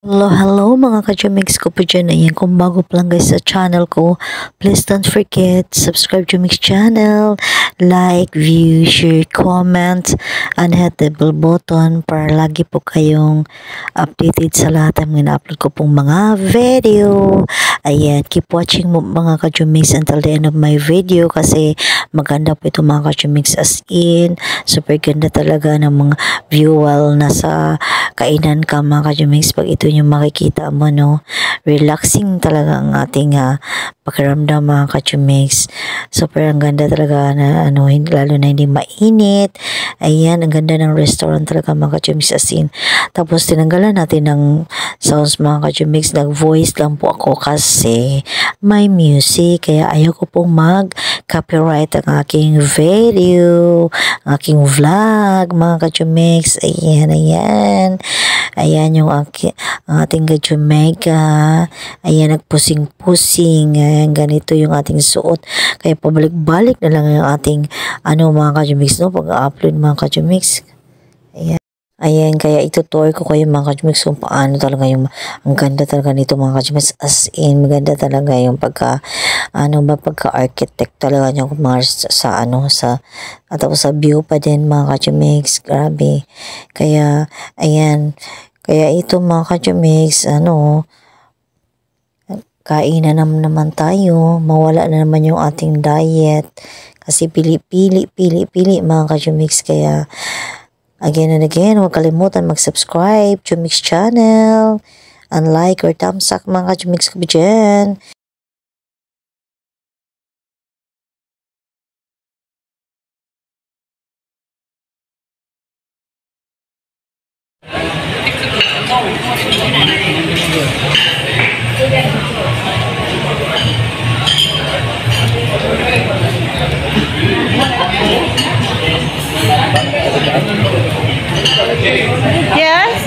Hello mga ka-Jumix ko po dyan. Ayan, kung bago pa lang guys sa channel ko, please don't forget, subscribe Jumix channel, like, view, share, comment, and hit the bell button para lagi po kayong updated sa lahat ng ina-upload ko pong mga video. Ayan, keep watching mo mga ka-Jumix until the end of my video kasi maganda po ito mga ka-Jumix, as in, super ganda talaga ng mga view while nasa kainan ka mga ka-Jumix. Pag ito yung makikita mo, no, relaxing talaga ang ating pakiramdam mga ka-Jumix. Super ang ganda talaga na lalo na hindi mainit. Ayan, ang ganda ng restaurant talaga mga ka-Jumix, as in. Tapos tinanggalan natin ng sounds mga ka-Jumix, nag-voice lang po ako kasi may music, kaya ayaw ko pong mag-copyright ang aking video, ang aking vlog mga ka-Jumix. Ayan. Ayan yung ating Kajumega. Ayan, nagpusing-pusing. Ayan, ganito yung ating suot. Kaya pabalik-balik na lang yung ating mga Kajumix, no? Pag-upload mga Kajumix. Ayan, kaya itutour ko kayo mga Kajumix kung paano talaga yung, ang ganda talaga nito mga Kajumix, as in, maganda talaga yung pagka-architect talaga niya tapos sa view pa din mga Kajumix, grabe. Kaya, ayan, kaya ito mga Kajumix, kainan naman tayo, mawala na naman yung ating diet, kasi pili mga Kajumix, kaya, again and again, huwag kalimutan mag-subscribe, Jumix channel, and like or thumbs up mga Jumix ko dyan. Yes?